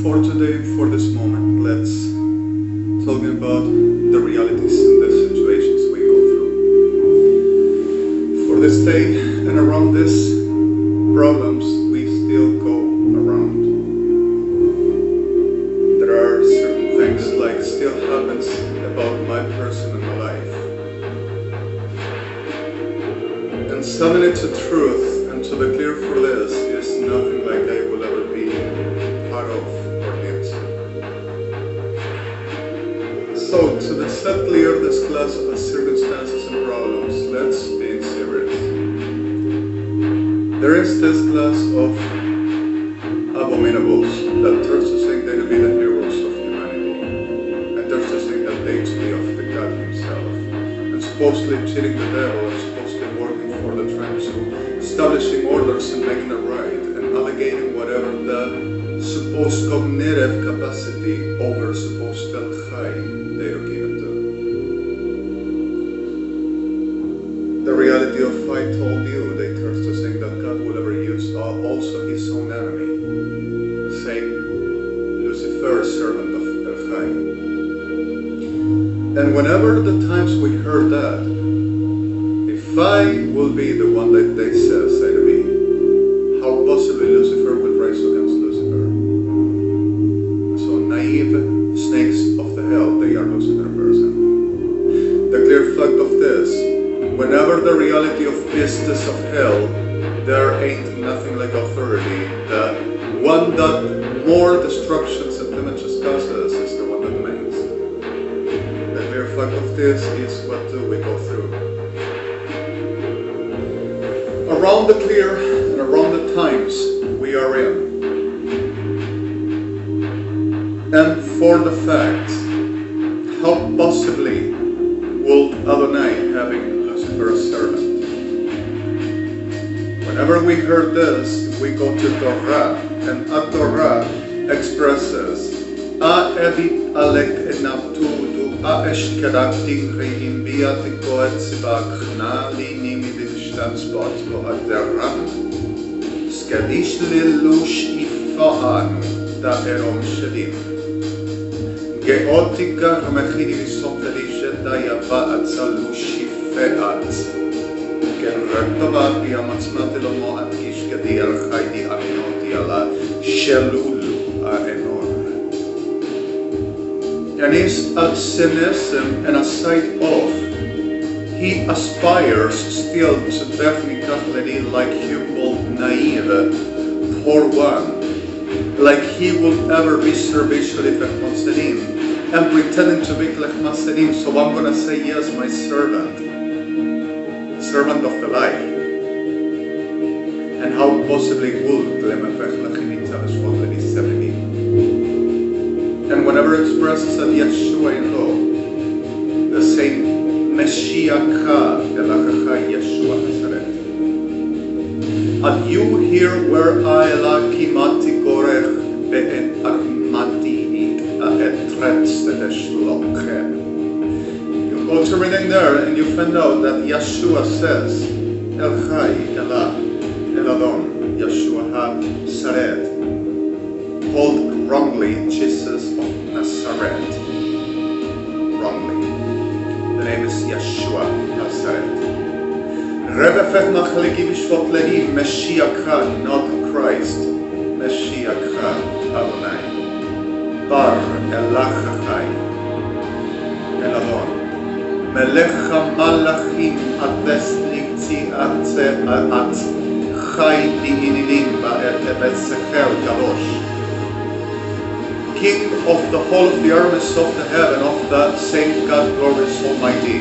for today, for this moment, let's talk about the realities and the situations we go through. For this day and around these problems we still go around. There are certain things like still happens about my personal life. And suddenly to truth and to be clear for this is nothing like I will ever be part of or live to. So to the set clear this class of circumstances and problems, let's be serious. There is this class of abominables that turns to saying they to be the heroes of humanity, and turns to saying that they to be of the God himself, and supposedly cheating the devil, and supposedly working for the trends, establishing orders and making it right, and allegating whatever the supposed cognitive capacity over supposed JHA'I they are given to. The reality of I told you, they turn to saying that God will ever use also his own enemy, the same Lucifer, servant of JHA'I. And whenever the times we heard that, if I will be the one that they says I to be, how possibly Lucifer will rise against Lucifer? So naive snakes of the hell, they are Lucifer person. The clear fact of this, whenever the reality of business of hell, there ain't nothing like authority. The one that more destructions and damages causes is the one that remains. The clear fact of this is what do we go through. Around the clear and around the times we are in. And for the fact, how possibly will Adonai having Lucifer's servant? Whenever we heard this, we go to Torah, and Torah expresses A.Evi alek enavtu du A.Eshkerakting reim biat koet sibakna li nimidin stansbot ko aderam skadish lelush ifaanu da erom shedim geotika ramachini visopteli sheda yava atzalush ifeat כן רטבת בימצמת אלומו אדגיש גדי על חיידי אמינותי על השלולו האנון. And is a cynicism and a sight of, he aspires still to definitely like humble, naive, poor one, like he will ever be servicially Maserim and pretending to be like Maserim, so I'm going to say yes, my servant of the light. And how possibly would and whenever expresses that Yeshua in law, the same Mashiach Yeshua Nazareth. And you hear where I kimati korech be'en armati etrets tedeshlochem. Go to reading there and you find out that Yeshua says, El Chai, Elah, El Adon, Yeshua HaSaret, called wrongly Jesus of Nazareth. Wrongly. The name is Yeshua HaSaret. Rebbe Feth Machaliki Bishvot Lehi, Mashiach, not Christ, Mashiach Adonai. Bar Elah Chai, El Adon. Melech HaMalachim Ades Liktziat Chai Di'ininim Ba'et Secher Kadosh. King of the whole of the armies of the heaven, of the same God, glorious Almighty.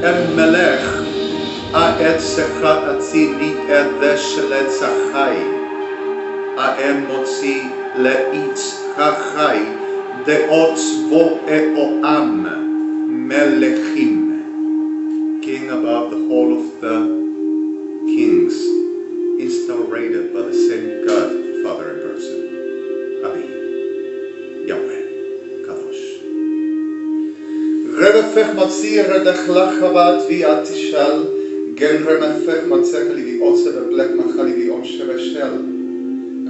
Em Melech A'et Secha Atzi Li'edesh Letzachai. A'em Motzi Le'itz Chachai De'otz Vo'e'o'am. Melechim, king above the whole of the kings, instaurated by the same God, Father in person, Abi, Yahweh, Kadosh. Rebefech matzir redechlachabat vi'atishal, gen remefech matzech livi otse verblech machali vi om sheveshel.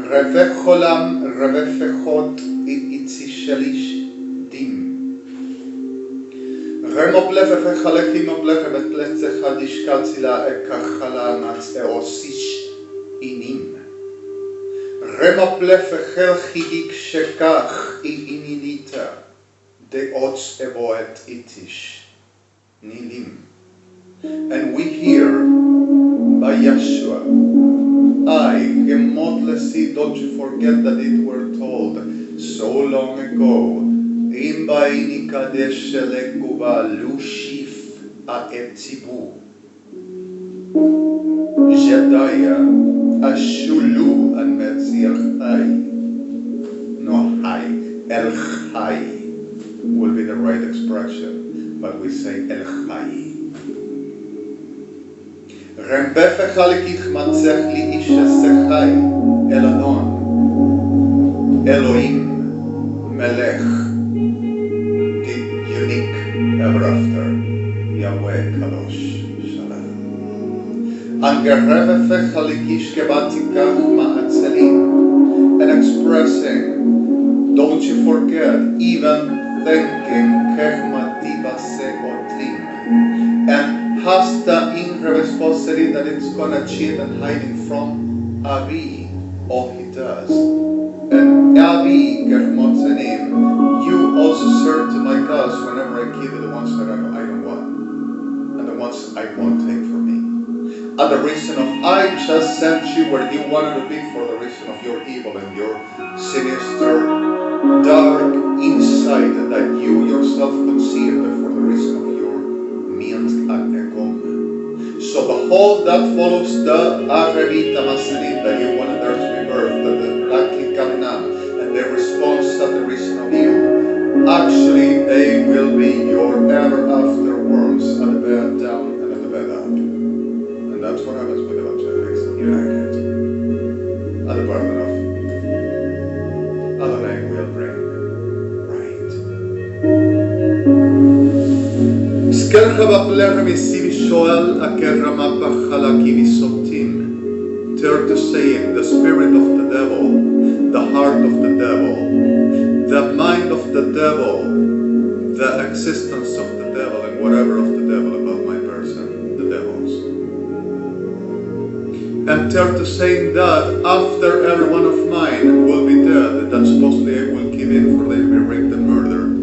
Revech cholam רבפחות איצישליש דים. רמופלף וחלקים מופלף ופלצח דישקלצילה אקחלה מצאוסיש אינים. רמופלף וחלחיק שכך איניניתה דאוץ אבואת איטיש נילים. And we hear by Yeshua, Gemodlesi, don't you forget that it were told so long ago, Imbaini Kadesh Lekuba Lushif Aetzibu Jedaya Ashulu and Metzir Chai. No, Chai. El Chai will be the right expression, but we say El Chai. רמבך חלקיך מצח לי איש שחי אל אדון אלוהים מלך the unique ever after Yahweh Kadosh Shalom Angerevef חלקיש כבתיקך מעצלים and expressing don't you forget even thinking kechmati baseotlim and Hasta in responsibility that it's gonna cheat and hiding from Abi, all he does. And Abi, Germotzenim, you also serve to my gods whenever I give you the ones that I don't want, and the ones I won't take from me. And the reason of I just sent you where you wanted to be for the reason of your evil and your sinister, dark insight that you yourself conceived for the reason of your means at so behold, that follows the Argentina that you wanted there to be birthed, that the likely coming up, and their response at the reason of you. Actually, they will be your ever after worms at the bed down and at the bed up. And that's what happens with evangelics. You like it. At the burden of Adonai will bring right. Turn to saying the spirit of the devil, the heart of the devil, the mind of the devil, the existence of the devil, and whatever of the devil about my person, the devils. And turn to saying that after every one of mine will be dead, that supposedly I will give in for they will be raped and murdered.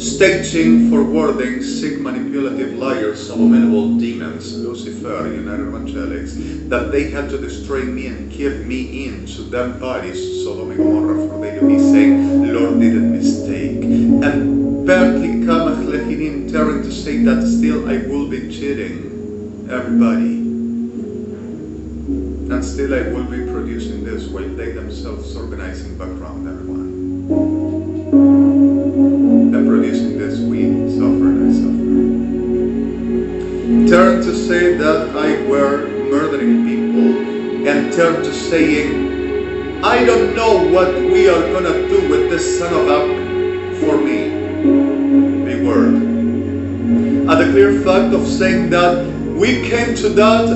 Staging, forwarding, sick, manipulative liars, abominable demons, Lucifer, United Evangelics, that they had to destroy me and give me into them bodies, Sodom and Gomorrah, for they to be saying, Lord did a mistake. And Bertli Kamach Lehinim daring to say that still I will be cheating everybody. And still I will be producing this while they themselves organizing background everyone. And producing this, we suffer and I suffer. Turn to say that I were murdering people, and turn to saying, I don't know what we are gonna do with this son of a for me. Big word. And the clear fact of saying that we came to that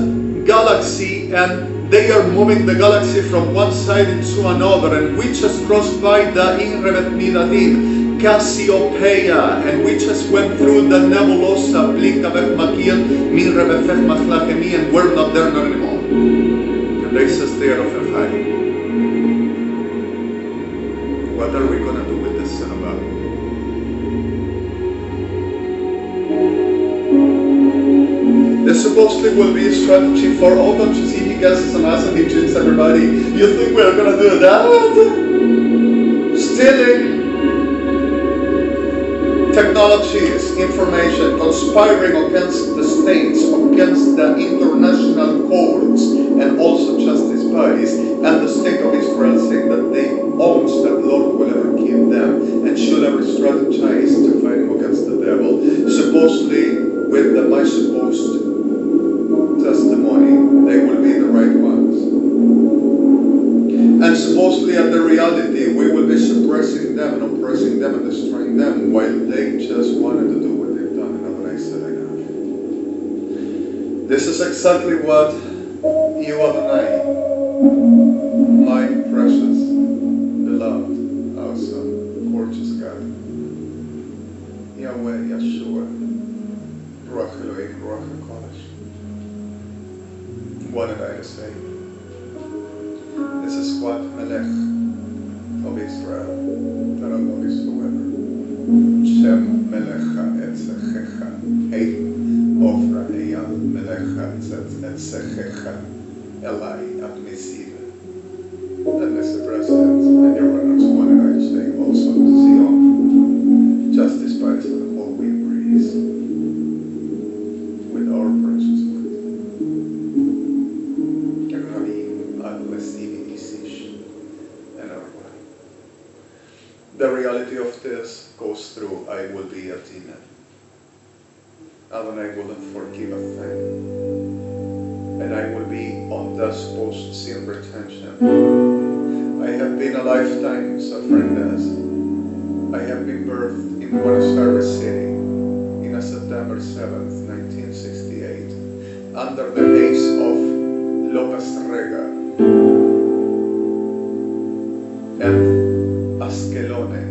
galaxy and they are moving the galaxy from one side into another, and we just crossed by the Inrevet Midadim, Cassiopeia, and we just went through the nebulosa, Blinkavech Makil, Minrevefech Machlachemi, and we're not there not anymore. And they says they are of Elhai. What are we going to do with this son of God? This supposedly will be a strategy for, oh, don't you see, he guesses and asks and he cheats everybody. You think we're going to do that? Stealing technologies, information, conspiring against the states, against the international courts, and also justice bodies, and the state of Israel saying that they own that Lord will ever give them, and should ever strategize to fight against the devil. Supposedly, with the my supposed testimony, they will be the right ones. And supposedly at the reality, we will be suppressing them and oppressing them and destroying them while they just wanted to do what they've done. And Adonai said, enough. This is exactly what you, Adonai, my precious Yahweh, Yeshua, Ruach Elohim, Ruach HaKodesh. What did I say? This is what Melech of Israel, that Allah is forever. Shem Melecha Etzechecha, Ein Ofra Eyal Melecha Etzechecha, Elai Admisiv. And as the President and your runners wanted, I say also to Zion, justice by the whole we breeze with our precious blood. The reality of this goes through, I will be a demon. Adonai wouldn't forgive a thing. And I will be on this post-sin retention. I have been a lifetime suffering this. I have been birthed in Buenos Aires City in a September 7th, 1968, under the haze of Lopez Rega and Askelone,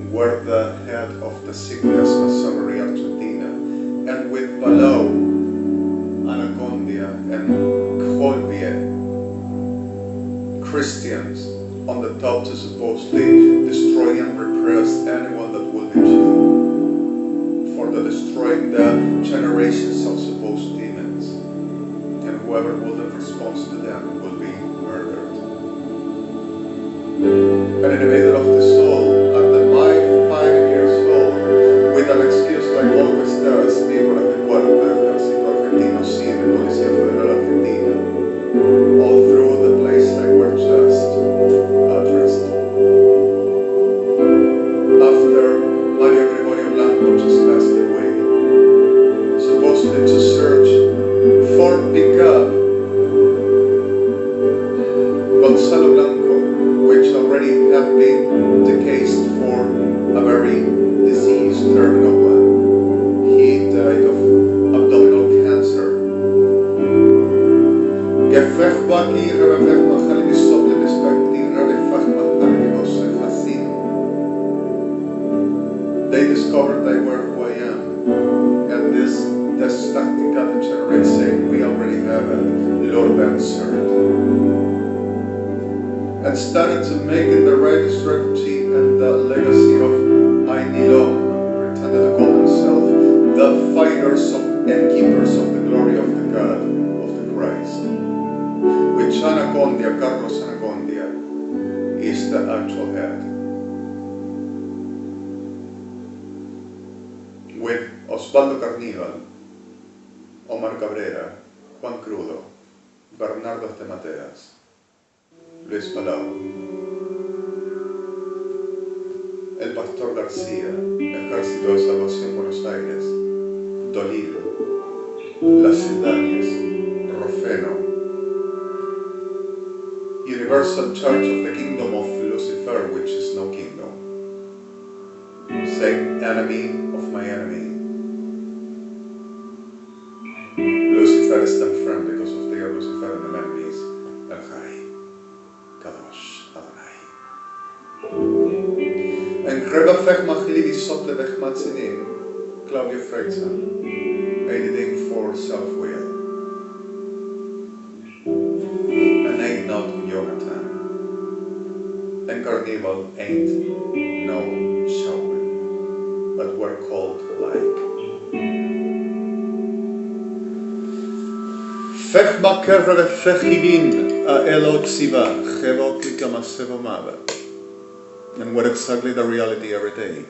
were the head of the C.E.ANACONDIA Masonry Argentina, and with Palau, Anacondia, and Colbie, Christians on the top to supposedly destroy and repress anyone that will be Jew, for the destroying the generations of supposed demons, and whoever will in response to them will be murdered. And in the middle of this all, at the 5 years old, with an excuse like always does, miembro del cuerpo del ejército argentino, sí, de Policía Federal Argentina, all through the place I were just addressed. After Mario Gregorio Blanco just passed away, supposedly to search for pickup Gonzalo Blanco, which already had been decased for a very diseased terminal one. He died of abdominal cancer. They discovered I were who I am, and this tactica that generates saying we already have a Lord answered. And started to make it the right strategy and the legacy of Ainilom, pretended to call himself the fighters of and keepers of the glory of the God, of the Christ. Which Anacondia, Carlos Anacondia, is the actual head. With Osvaldo Carnival, O.M.CABRERA, Juan Crudo, Bernardo de Mateas, Luis Palau, el Pastor García, Ejército de Salvación Buenos Aires, Dolil, las CILDANEZ, Rofeno, Universal Church of the Kingdom of Lucifer, which is no kingdom, say enemy of my enemy. Lucifer is their friend because of their Lucifer and the enemies, JHA'I. Kadosh, Adonai. En Reba Fech Machlivi Sotle Vech Matzinim, Claudio Freitza, editing for self-will. And ain't not Jonathan. And Carnival ain't no Shaul, but we're called like. Fech Makera Fechivin. And what exactly the reality every day?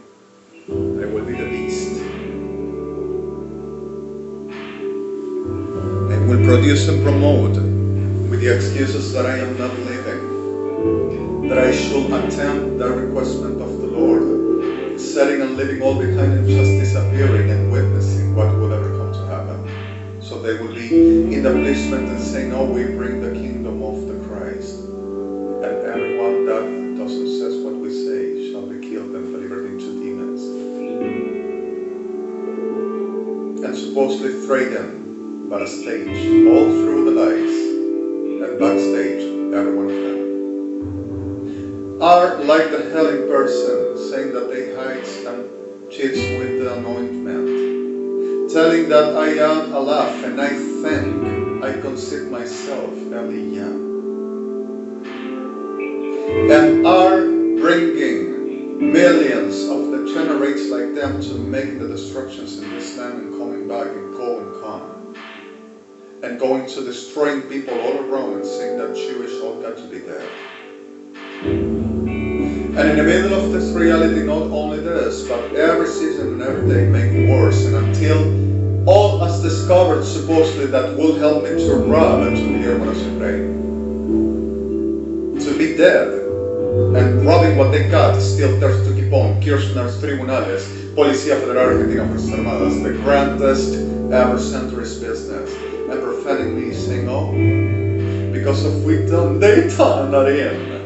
I will be the beast. I will produce and promote with the excuses that I am not living, that I should attempt the requestment of the Lord, setting and leaving all behind and just disappearing and witnessing what will ever come to happen. So they will be in the placement and say, no, we bring the kingdom of the Christ. And everyone that doesn't say what we say shall be killed and delivered into demons. And supposedly threatened by a stage, all through the lies, and backstage, everyone of them. are like the helling person, saying that they hides and cheats with the anointment, telling that I am a laugh and I think I conceive myself Eliyah, and are bringing millions of degenerates like them to make the destructions in this land and coming back and go and come, and going to destroying people all around and saying that Jewish all got to be dead. And in the middle of this reality, not only this, but every season and every day making worse, and until all as discovered supposedly that will help me to rob and to be to be dead and robbing what they got, still thirst to keep on, Kirchner's tribunales, Policía Federal Argentina Fuerzas Armadas, the grandest ever centuries business, and profaning me, saying, oh, because of we done, they done not in.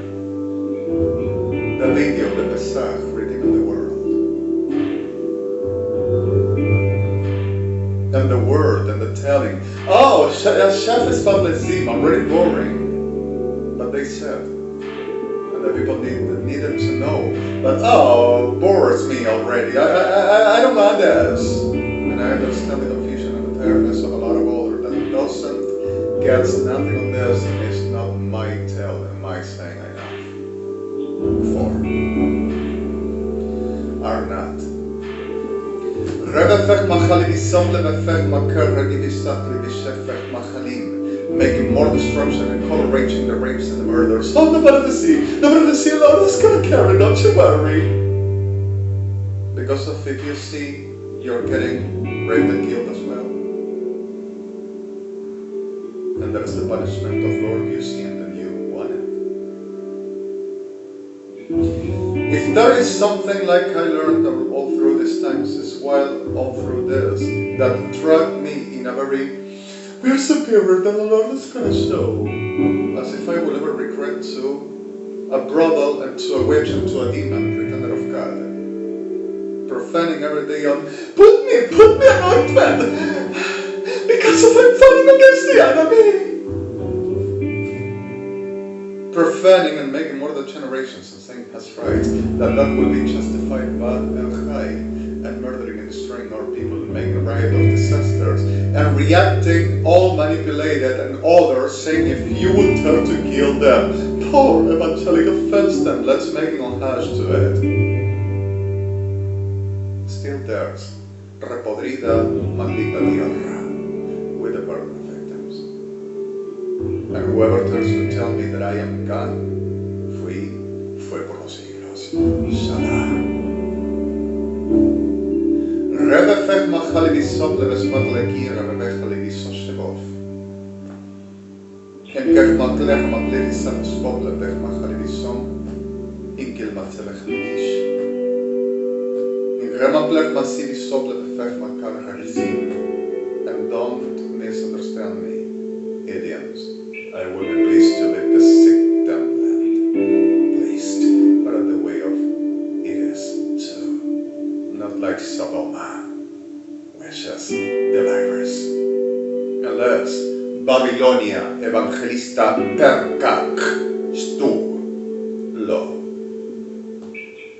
The video, the Pesach, redeeming the world. And the word and the telling, oh, chef is publishing, I'm really boring. But they said, and the people needed to know, but oh, bores me already, I don't want this. And I understand the confusion and the tiredness of a lot of older that doesn't get nothing on this, and it's not my tell and my saying enough. For are not. Making more destruction and colorating the rapes and the murders. Oh, the blood of the sea alone is gonna carry, don't you worry. Because of if you see, you're getting raped and killed as well. And that is the punishment of Lord you see and then you want it. If there is something like I learned all through these times as well, all through this, that dragged me in a very, we're superior than the Lord is going to show, as if I will ever regret to a brothel and to a witch and to a demon, pretender of God, profaning every day on, put me anointment, because of I'm fighting against the enemy. Profaning and making more than generations and saying that's right, that will be justified by JHA'I, and murdering and destroying our people and making a riot of disasters, and reacting all manipulated and others saying if you would tell to kill them, poor evangelic offense them, let's make an homage to it. Still there's repodrida, maldita tierra, with the burden of victims. And whoever dares to tell me that I am gone, fue por los siglos. Shalom. Rebefech machali bisob lebesmat lekir, rebefech lebisos shebov. Kem kech matlech matlech isam spov lebech machali bisom, inkel matzelech libish. In remaplech masi bisob lebefech makar harizim. And don't misunderstand me, idioms. I will be pleased to live the sick damn land. Pleased, but at the way of it is too. Not like Sodoma, which is the virus. Unless Babylonia evangelista perkak stu lo.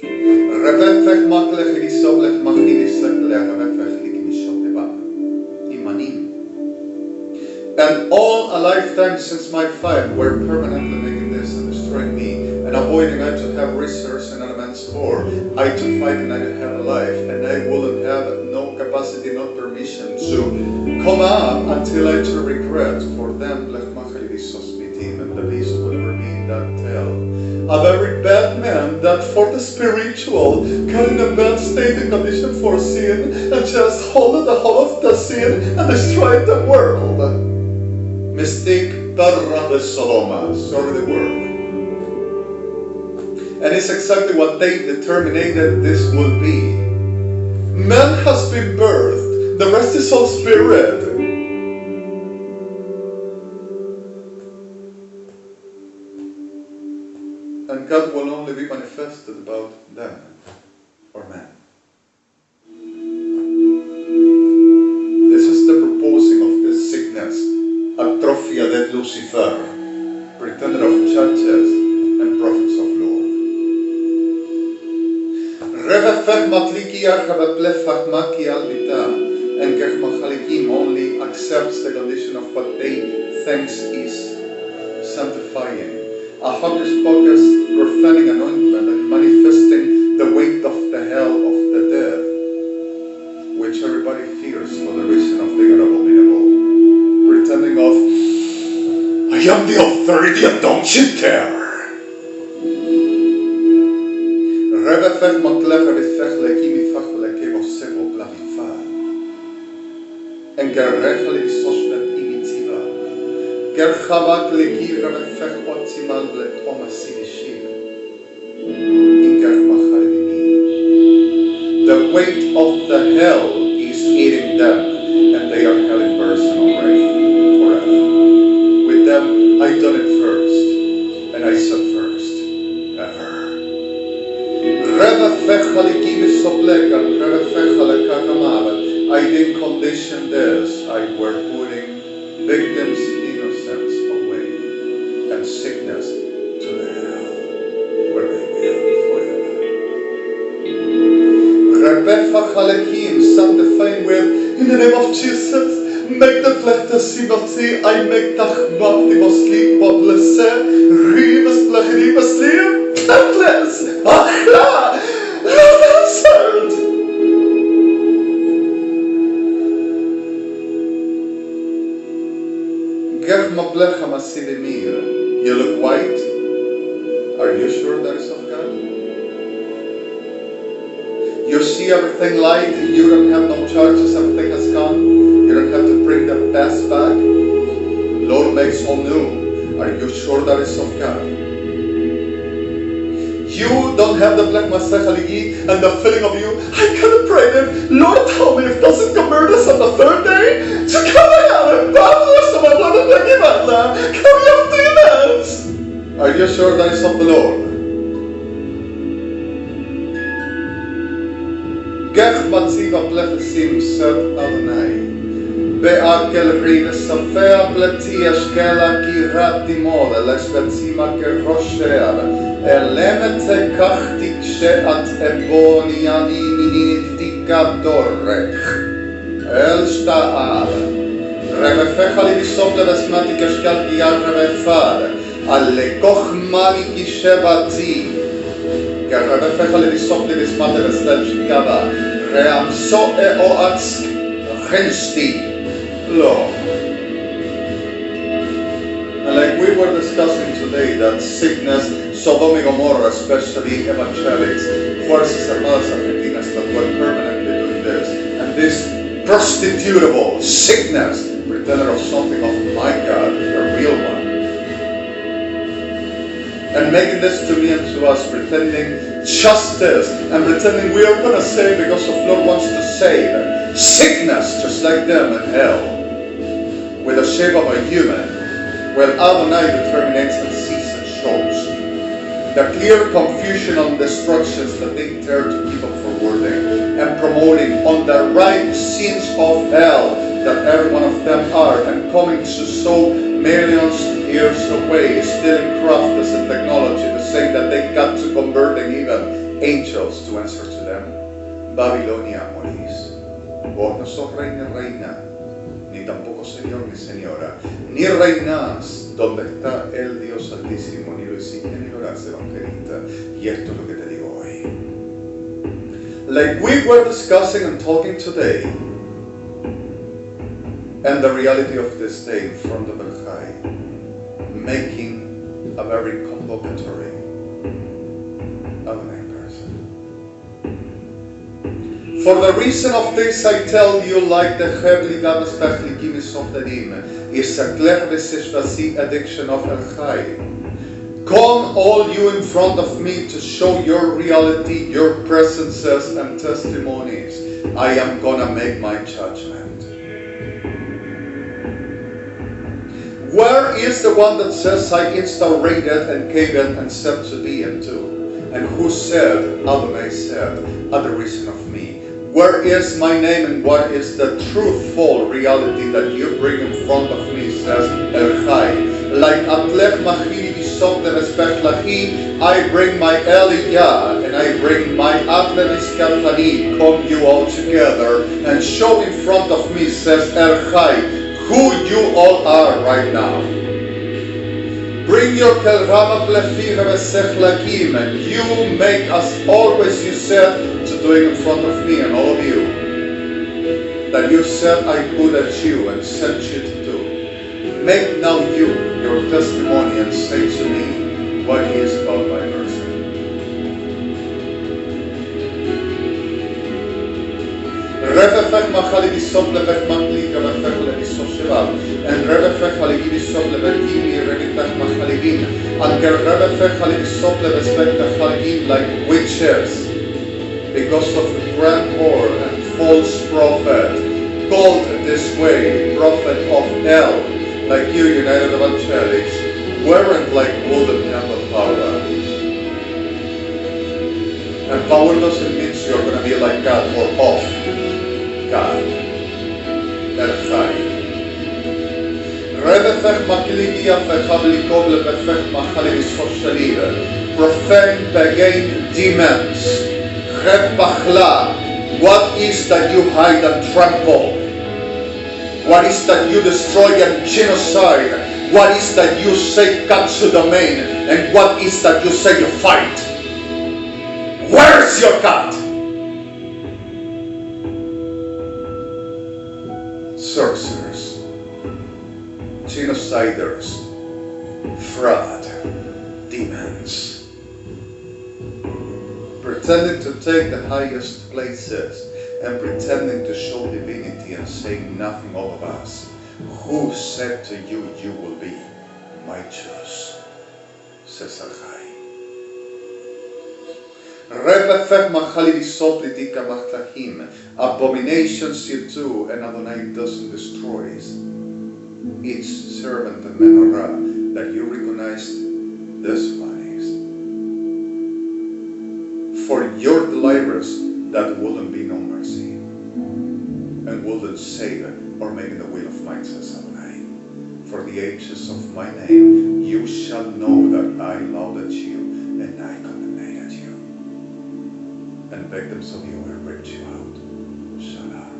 Rebefech maklech lisoblech machidisek rebefech likmishoteba. Imanim. And all a lifetime since my fight were permanently making this and destroying me and avoiding I to have resource and elements for I to fight and I to have a life and I wouldn't have no capacity, no permission to come up until I to regret for them and the beast will ever be in that tale. A very bad man that for the spiritual got in a bad state and condition for sin and just hold the whole of the sin and destroyed the world. Mistake Tarra de Sodoma, sorry the word. And it's exactly what they determined this will be. Man has been birthed, the rest is all spirit. And God will only be manifested about them, or man. This is the proposing of this sickness. Atrophia de Lucifer, pretender of judges and prophets of Lord. Revefech matliki archabeplefach maki albita, and Kechmachalikim only accepts the condition of what they thinks is sanctifying. A hocus pocus profaning anointment and manifesting the weight of the hell of the dead, which everybody fears for the reason of being abominable. Pretending of, I am the authority and don't you dare. Revefech motlech revefech lekimi fach lekevo sevo plavifa. En gerrecha levisoshnet imitiva. Gerchavak leki revefech otzimal let omasidishir. In germachalini. The weight of the hell is eating them, and they are hell in person already, forever. With them, I done it first, and I said first, ever. I didn't condition this. I were putting victims' innocence away and sickness to the hell where they will forever. Sanctifying with, in the name of Jesus, make the flesh the simati, I make tachmat the sleep what blessed, rivers blachirivas sleep, tatless, achla, not answered. You look white? Are you sure that is of God? You see everything light, you don't have no charges, everything has gone. You don't have to bring the past back. Lord makes all new. Are you sure that is of God? You don't have the black masach haligi and the feeling of you, I can't pray them. Lord told me if doesn't convert us on the third day, to come out and publish some of what I'm about. Come have demons. Are you sure that is of the Lord? Gech matziva plechesim said Adonai. Be'akel rine safea pletia shkela kirati mole lesvetzima kerosher. Elemete kachtik she'at ebonia initika dorech. El shta'al. Revefecha li visop levesmati keshkel kiyar revefad. Alle kochmani kishevati. Revefecha li visop levismati vestel shikava. Reamso e'oatsk chensti. Lo. And like we were discussing today, that sickness, Sodom and Gomorrah, especially evangelics, Fuerzas Armadas Argentinas that were permanently doing this, and this prostitutable sickness, pretender of something of my God, a real one, and making this to me and to us, pretending justice, and pretending we are going to save because the Lord wants to save. Sickness, just like them, and hell, with the shape of a human, where Adonai determinates and sees and shows the clear confusion on destructions that they dare to keep on forwarding and promoting on the right scenes of hell that every one of them are, and coming to so millions of years away, stealing crafts and technology to say that they got to converting even angels to answer to them. Babilonia morís. Vos no sos rey ni reina, ni tampoco señor ni señora, ni reinás donde está el Dios Altísimo, ni lo hiciste ni lo harás, evangelista. Y esto es lo que te digo hoy. Like we were discussing and talking today, and the reality of this day in front of El Chai, making a very convocatory Adonai person. For the reason of this, I tell you, like the Hebli Gabas Tachlikimis of the Dim, is a clear addiction of El Chai. Come all you in front of me to show your reality, your presences and testimonies. I am gonna make my judgment. Where is the one that says I instaurated and gave it and said to be and to? And who said, Adonai said, at the reason of me? Where is my name and what is the truthful reality that you bring in front of me, says El Chai. Like Atlech Machiri Bisok the Respect Lahi, I bring my Eliyah, and and I bring my Atlevis Kalfani, come you all together, and show in front of me, says JHA'I, who you all are right now. Bring your Kelrama Plefira Vesechlakim, and you make as always you said to do it in front of me and all of you. That you said I put at you and sent you to do. Make now you your testimony and say to me what is about my mercy. Revefech machali bisop levech makli revefech levisop shirav, and revefech haligi bisop levekimi revefech machalivin, and ger revefech halibisop levespek haligim like witches, because of the grand whore and false prophet, called this way prophet of hell, like you United Evangelics, weren't like WOLD and power. And power doesn't mean you're going to be like God or off God. JHA'I. Redefech makligia fechablikov lebefech machalis foshalire. Profane pagan demons. Red bachla. What is that you hide and trample? What is that you destroy and genocide? What is that you say cuts to the main? And what is that you say you fight? Where's your cut? Sorcerers, genociders, fraud, demons, pretending to take the highest places and pretending to show divinity and saying nothing all of us. Who said to you, you will be my choice? Says JHA'I. Abominations you do, and Adonai doesn't destroy each servant and menorah that you recognized this one is. For your deliverers, that wouldn't be no mercy, and wouldn't save or make the will of mine, says Adonai. For the ages of my name, you shall know that I lauded you, and I condemned you, and victims of you and ripped you out. Shalom.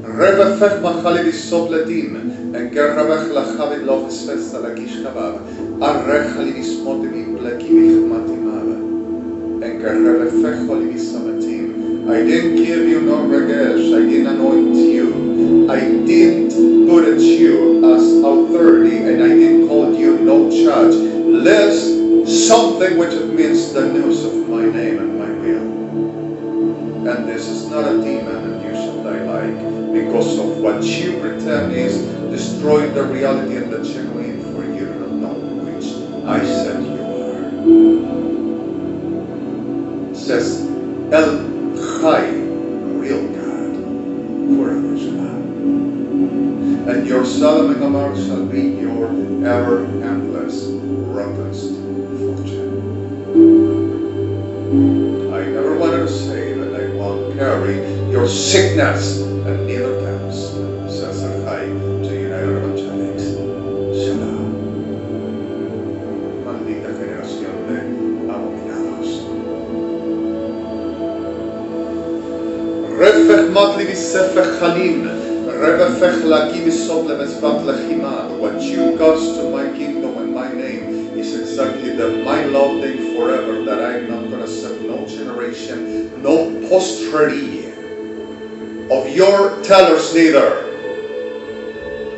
Revefech machali bisopletim, and gerravech lachavit loves festa lakish kabab, arrechali bismotim plekimich matimav, and gerravech holi bisamatim. I didn't give you no regesh, I didn't anoint you, I didn't put at you as authority, and I didn't call you no judge, lest something which it means the news of my name and my will. And this is not a demon, and you shall die like, because of what you pretend is destroying the reality and the genuine, for you do not know which I said you are. Says JHA'I, real God, forever Shalom. And your Sodom and Gomorrah shall be your ever endless, roughest fortune. I never wanted to say that I won't carry your sickness, and neither comes, says JHA'I to United Evangelics. Shalom. Maldita generación de abominados. Refech matli visefech chalim, revefech laki visot levesvat lechima. What you caused to my kingdom and my name is exactly my lauding forever, that I'm not going to accept no generation, no posterity of your tellers neither,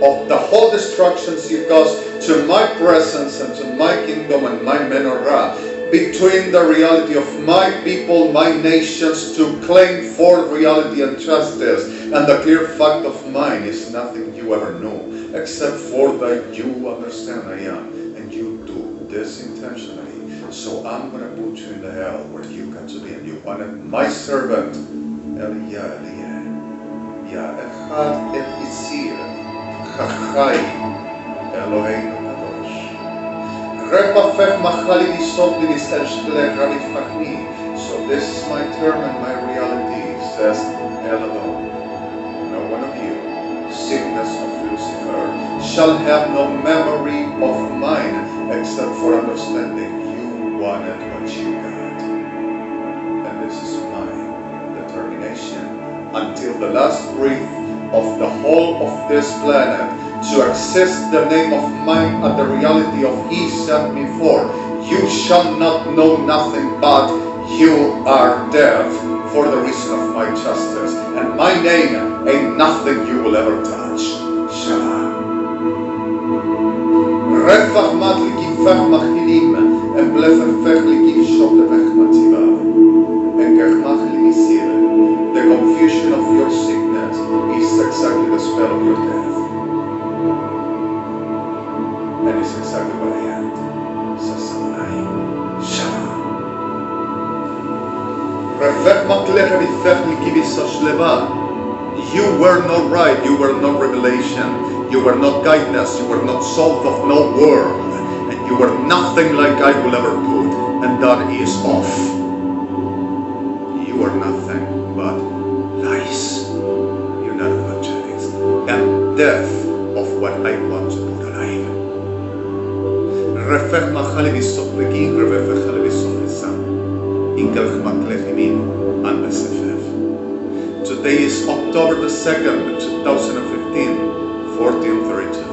of the whole destructions you caused to my presence and to my kingdom and my menorah, between the reality of my people, my nations, to claim for reality and justice, and the clear fact of mine is nothing you ever knew, except for that you understand I am, and you do this intentionally. So I'm going to put you in the hell where you got to be, and you wanted my servant, Elishel, Echad et Isir, JHA'I, Eloheinu Kadosh. Repafech machali bisot livistelshtlech ravifachni. So this is my term and my reality, says Adon. No one of you, sickness of Lucifer, shall have no memory of mine, except for understanding. You wanted what you got. And this is my determination until the last breath of the whole of this planet to access the name of mine and the reality of He sent me for. You shall not know nothing but you are dead for the reason of my justice, and my name ain't nothing you will ever touch. Shalom. Refach matli fech machilim, en blefech fech likim shop de fech matziva, en kermach limisir. The confusion of your sickness is exactly the spell of your death, and it's exactly what I am. Sasanai, Shalom. Refech matlecha vifech likim sashleva. You were not right. You were not revelation. You were not guidance, you were not salt of no world, and you were nothing like I will ever put, and that is off. You are nothing but lies. You're not evangelics, and death of what I want to put alive. Refech machali bisof begin, refech chali bisof esam, inkel chmaklechimim and besefef. Today is October the 2nd, 2015. 1432.